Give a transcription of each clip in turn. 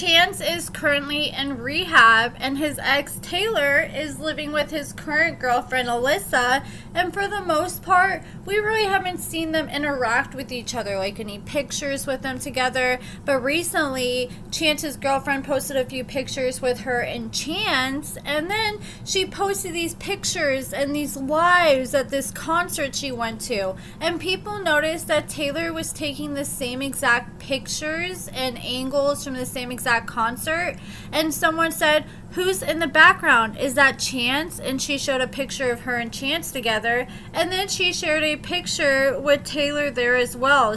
Chance is currently in rehab, and his ex Tayler is living with his current girlfriend Alyssa, and for the most part we really haven't seen them interact with each other, like any pictures with them together. But recently Chance's girlfriend posted a few pictures with her and Chance, and then she posted these pictures and these lives at this concert she went to, and people noticed that Tayler was taking the same exact pictures and angles from the same exact concert. And someone said, "Who's in the background? Is that Chance?" And she showed a picture of her and Chance together, and then she shared a picture with Tayler there as well.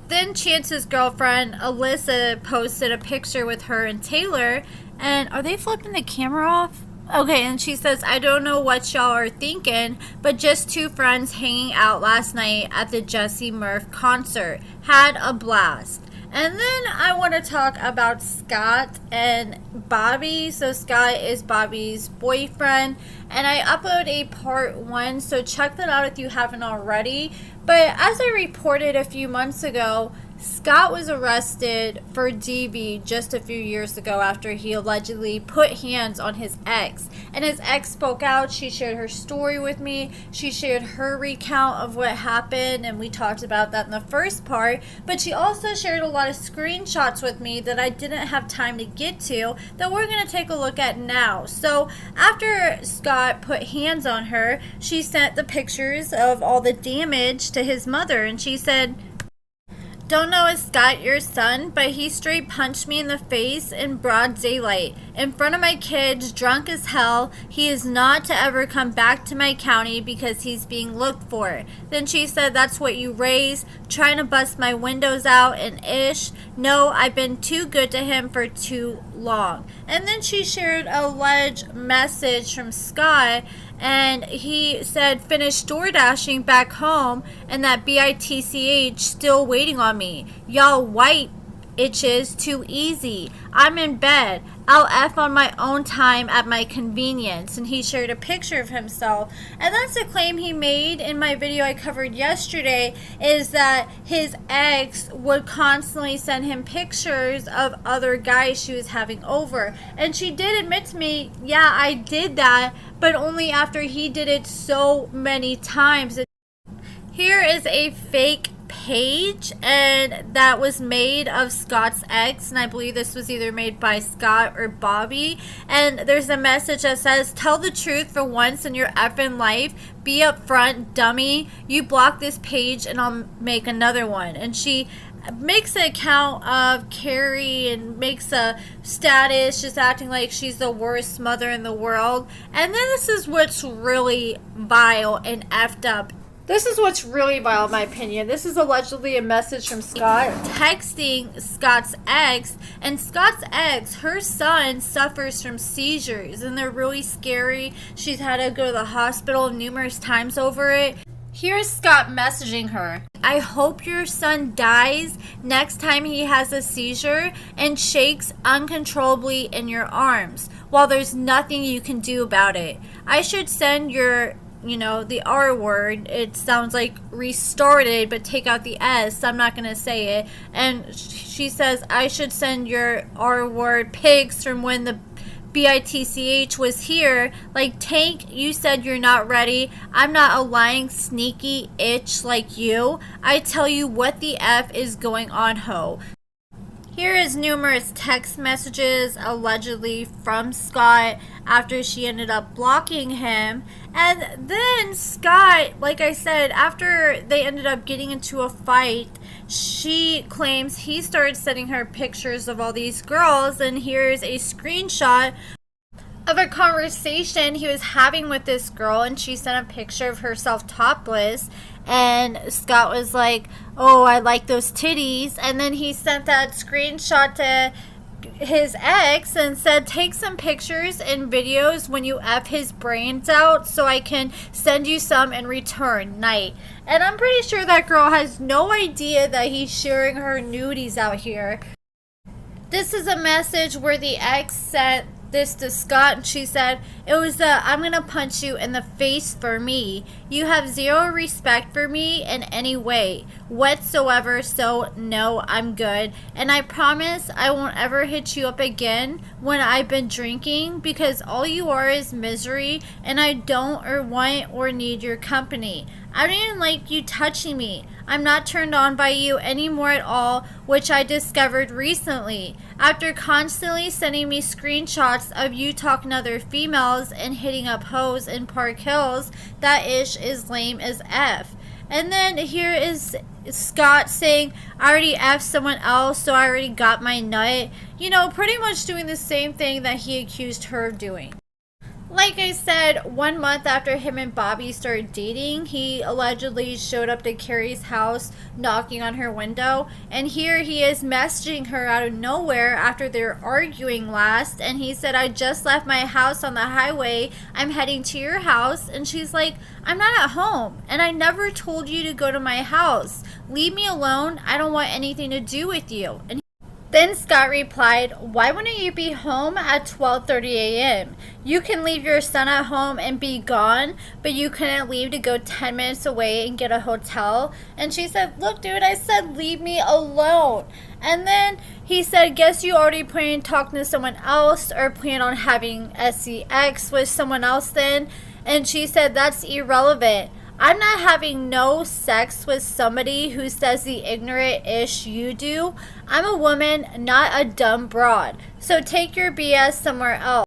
Then Chance's girlfriend Alyssa posted a picture with her and Tayler, and are they flipping the camera off? Okay, and she says, "I don't know what y'all are thinking, but just two friends hanging out last night at the Jesse Murph concert. Had a blast." And then I want to talk about Scott and Bobbie. So Scott is Bobbie's boyfriend, and I upload a part 1, so check that out if you haven't already. But as I reported a few months ago, Scott was arrested for DV just a few years ago after he allegedly put hands on his ex. And his ex spoke out. She shared her story with me. She shared her recount of what happened, and we talked about that in the first part. But she also shared a lot of screenshots with me that I didn't have time to get to, that we're going to take a look at now. So after Scott put hands on her, she sent the pictures of all the damage to his mother, and she said, "Don't know if Scott your son, but he straight punched me in the face in broad daylight, in front of my kids, drunk as hell. He is not to ever come back to my county because he's being looked for." Then she said, "That's what you raised, trying to bust my windows out and ish. No, I've been too good to him for too long." And then she shared a alleged message from Scott, and he said, "Finish door dashing back home, and that bitch still waiting on me. Y'all white itches too easy. I'm in bed. I'll F on my own time at my convenience." And he shared a picture of himself. And that's a claim he made in my video I covered yesterday, is that his ex would constantly send him pictures of other guys she was having over. And she did admit to me, "Yeah, I did that, but only after he did it so many times." Here is a fake page, and that was made of Scott's ex, and I believe this was either made by Scott or Bobbie. And there's a message that says, "Tell the truth for once in your effing life. Be upfront, dummy. You block this page and I'll make another one." And she makes an account of Carrie and makes a status just acting like she's the worst mother in the world. And then this is what's really vile and effed up. This is what's really vile, in my opinion. This is allegedly a message from Scott texting Scott's ex. And Scott's ex, her son, suffers from seizures, and they're really scary. She's had to go to the hospital numerous times over it. Here's Scott messaging her. "I hope your son dies next time he has a seizure and shakes uncontrollably in your arms, while there's nothing you can do about it. I should send your..." the R word, it sounds like restarted, but take out the S. I'm not going to say it. And she says, "I should send your R word pics from when the bitch was here. Like, Tank, you said you're not ready. I'm not a lying, sneaky itch like you. I tell you what the F is going on, ho." Here is numerous text messages allegedly from Scott after she ended up blocking him. And then Scott, like I said, after they ended up getting into a fight, she claims he started sending her pictures of all these girls. And here's a screenshot of a conversation he was having with this girl, and she sent a picture of herself topless, and Scott was like, "Oh, I like those titties." And then he sent that screenshot to his ex and said, "Take some pictures and videos when you F his brains out so I can send you some in return, night." And I'm pretty sure that girl has no idea that he's sharing her nudies out here. This is a message where the ex sent this to Scott, and she said, it was the I'm gonna punch you in the face for me. You have zero respect for me in any way whatsoever, so no, I'm good. And I promise I won't ever hit you up again when I've been drinking, because all you are is misery, and I don't or want or need your company. I don't even like you touching me. I'm not turned on by you anymore at all, which I discovered recently. After constantly sending me screenshots of you talking to other females and hitting up hoes in Park Hills, that ish is lame as F. And then here is Scott saying, I already F'd someone else, so I already got my nut. You know, pretty much doing the same thing that he accused her of doing. Like I said, 1 month after him and Bobbie started dating, he allegedly showed up to Carrie's house knocking on her window. And here he is messaging her out of nowhere after they're arguing last. And he said, I just left my house on the highway. I'm heading to your house. And she's like, I'm not at home. And I never told you to go to my house. Leave me alone. I don't want anything to do with you. And then Scott replied, why wouldn't you be home at 12:30 a.m.? You can leave your son at home and be gone, but you couldn't leave to go 10 minutes away and get a hotel? And she said, look, dude, I said leave me alone. And then he said, guess you already plan on talking to someone else or plan on having sex with someone else then? And she said, that's irrelevant. I'm not having no sex with somebody who says the ignorant ish you do. I'm a woman, not a dumb broad. So take your BS somewhere else.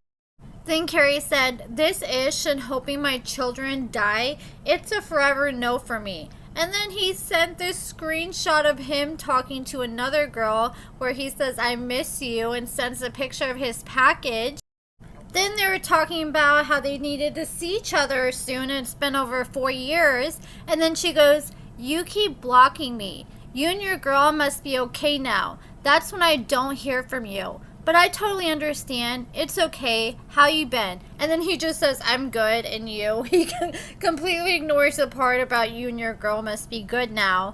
Then Carrie said, this ish and hoping my children die, it's a forever no for me. And then he sent this screenshot of him talking to another girl where he says, I miss you, and sends a picture of his package. Then they were talking about how they needed to see each other soon, and it's been over 4 years. And then she goes, you keep blocking me. You and your girl must be okay now. That's when I don't hear from you. But I totally understand. It's okay. How you been? And then he just says, I'm good, and you. He completely ignores the part about you and your girl must be good now.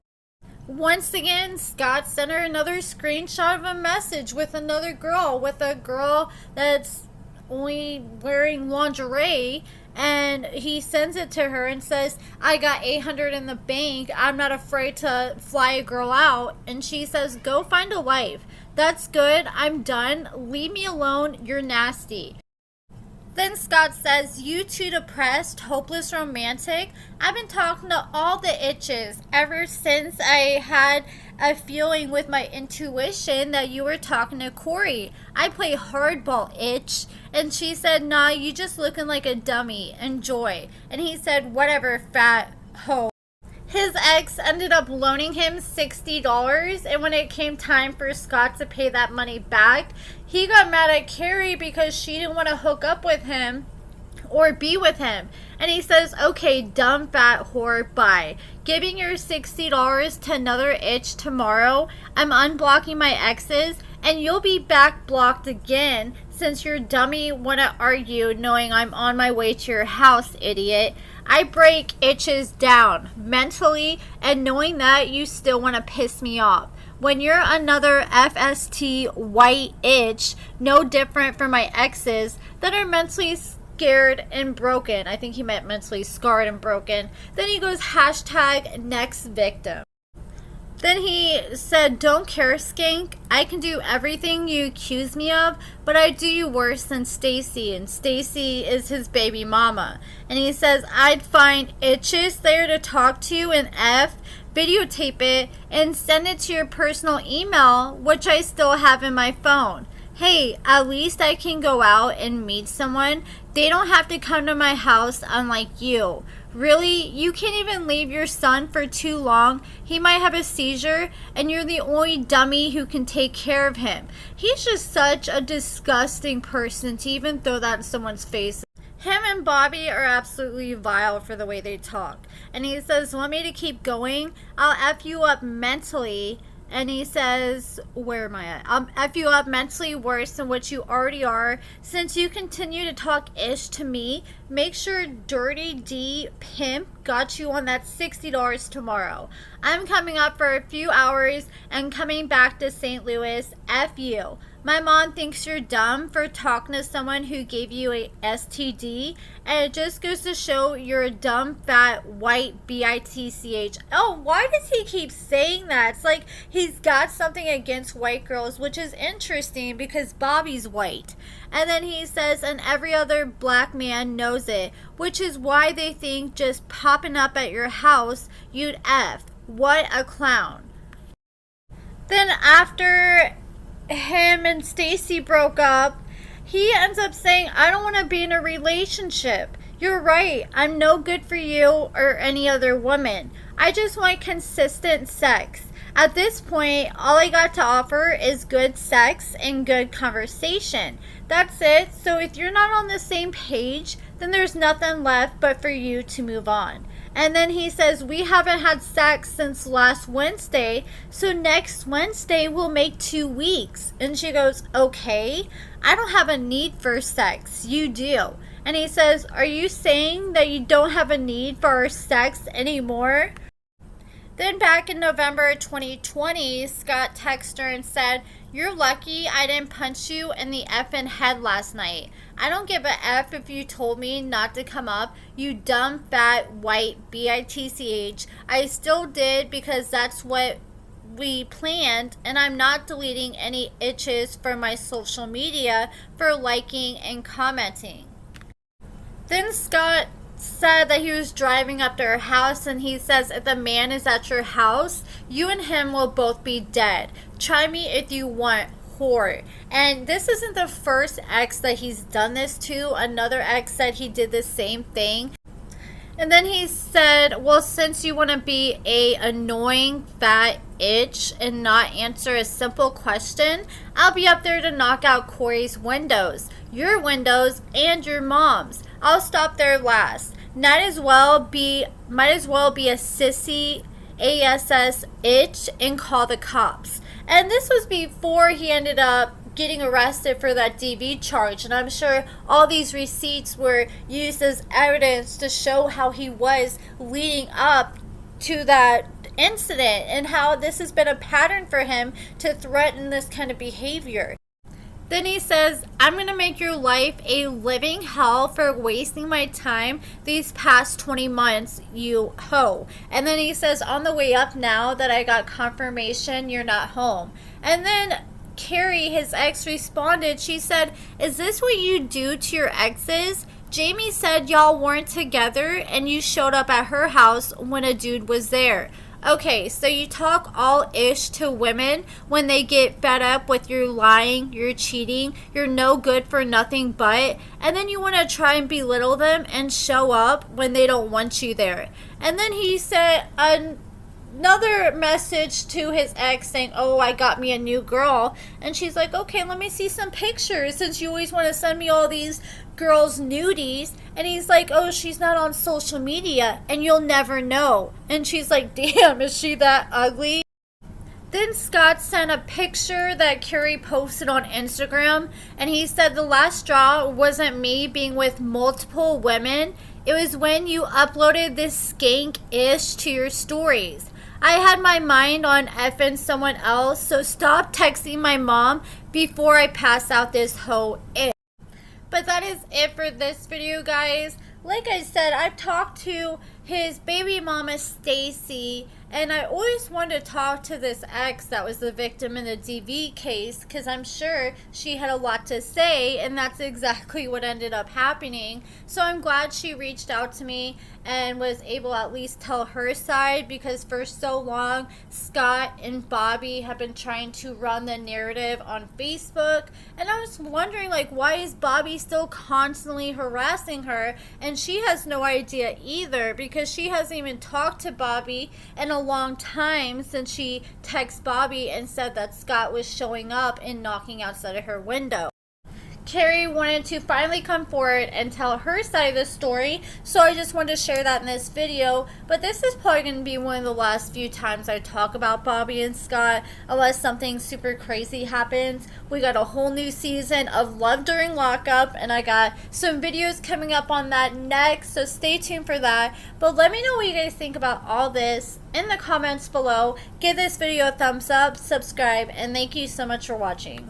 Once again, Scott sent her another screenshot of a message with another girl, with a girl that's only wearing lingerie, and he sends it to her and says, I got 800 in the bank. I'm not afraid to fly a girl out. And she says, go find a wife. That's good. I'm done. Leave me alone. You're nasty. Then Scott says, you too depressed, hopeless romantic. I've been talking to all the itches ever since I had a feeling with my intuition that you were talking to Corey. I play hardball, itch. And she said, nah, you just looking like a dummy. Enjoy. And he said, whatever, fat hoe. His ex ended up loaning him $60, and when it came time for Scott to pay that money back, he got mad at Carrie because she didn't want to hook up with him or be with him. And he says, okay, dumb fat whore, bye. Giving your $60 to another itch tomorrow. I'm unblocking my exes, and you'll be back blocked again since your dummy want to argue knowing I'm on my way to your house, idiot. I break itches down mentally, and knowing that you still want to piss me off. When you're another FST white itch, no different from my exes that are mentally scared and broken. I think he meant mentally scarred and broken. Then he goes, hashtag next victim. Then he said, don't care, skank. I can do everything you accuse me of, but I do you worse than Stacy, and Stacy is his baby mama. And he says, I'd find itches there to talk to and videotape it, and send it to your personal email, which I still have in my phone. Hey, at least I can go out and meet someone. They don't have to come to my house, unlike you. Really? You can't even leave your son for too long? He might have a seizure, and you're the only dummy who can take care of him. He's just such a disgusting person to even throw that in someone's face. Him and Bobbie are absolutely vile for the way they talk. And he says, want me to keep going? I'll F you up mentally. And he says, where am I at? I'll F you up mentally worse than what you already are. Since you continue to talk ish to me, make sure Dirty D Pimp got you on that $60 tomorrow. I'm coming up for a few hours and coming back to St. Louis. F you. My mom thinks you're dumb for talking to someone who gave you a STD, and it just goes to show you're a dumb, fat, white, bitch. Oh, why does he keep saying that? It's like he's got something against white girls, which is interesting because Bobbie's white. And then he says, and every other black man knows it, which is why they think just popping up at your house, you'd F. What a clown. Then after him and Stacy broke up, he ends up saying, I don't want to be in a relationship. You're right. I'm no good for you or any other woman. I just want consistent sex. At this point, all I got to offer is good sex and good conversation. That's it. So if you're not on the same page, then there's nothing left but for you to move on. And then he says, we haven't had sex since last Wednesday, so next Wednesday will make 2 weeks. And she goes, okay, I don't have a need for sex. You do. And he says, are you saying that you don't have a need for our sex anymore? Then back in November 2020, Scott texted her and said, you're lucky I didn't punch you in the effing head last night. I don't give a F if you told me not to come up, you dumb, fat, white, bitch. I still did because that's what we planned, and I'm not deleting any itches from my social media for liking and commenting. Then Scott said that he was driving up to her house, and he says, if the man is at your house, you and him will both be dead. Try me if you want, whore. And this isn't the first ex that he's done this to. Another ex said he did the same thing. And then he said, well, since you want to be a annoying fat itch and not answer a simple question, I'll be up there to knock out Corey's windows, your windows, and your mom's. I'll stop there last. Might as well be a sissy ass itch and call the cops. And this was before he ended up getting arrested for that DV charge, and I'm sure all these receipts were used as evidence to show how he was leading up to that incident and how this has been a pattern for him to threaten this kind of behavior. Then he says, I'm going to make your life a living hell for wasting my time these past 20 months, you hoe. And then he says, on the way up now that I got confirmation you're not home. And then Carrie, his ex, responded. She said, is this what you do to your exes? Jamie said y'all weren't together and you showed up at her house when a dude was there. Okay, so you talk all ish to women when they get fed up with your lying, you're cheating, you're no good for nothing but, and then you want to try and belittle them and show up when they don't want you there. And then he said another message to his ex saying, oh, I got me a new girl. And she's like, okay, let me see some pictures since you always want to send me all these girls' nudies. And he's like, oh, she's not on social media and you'll never know. And she's like, damn, is she that ugly? Then Scott sent a picture that Carrie posted on Instagram, and he said the last straw wasn't me being with multiple women. It was when you uploaded this skank-ish to your stories. I had my mind on effing someone else, so stop texting my mom before I pass out this hoe ish. But that is it for this video, guys. Like I said, I've talked to his baby mama, Stacy, and I always wanted to talk to this ex that was the victim in the DV case because I'm sure she had a lot to say, and that's exactly what ended up happening. So I'm glad she reached out to me and was able to at least tell her side, because for so long Scott and Bobbie have been trying to run the narrative on Facebook, and I was wondering, like, why is Bobbie still constantly harassing her? And she has no idea either, because she hasn't even talked to Bobbie in a long time since she texted Bobbie and said that Scott was showing up and knocking outside of her window. Carrie wanted to finally come forward and tell her side of the story, so I just wanted to share that in this video. But this is probably going to be one of the last few times I talk about Bobbie and Scott, unless something super crazy happens. We got a whole new season of Love During Lockup, and I got some videos coming up on that next, so stay tuned for that. But let me know what you guys think about all this in the comments below. Give this video a thumbs up, subscribe, and thank you so much for watching.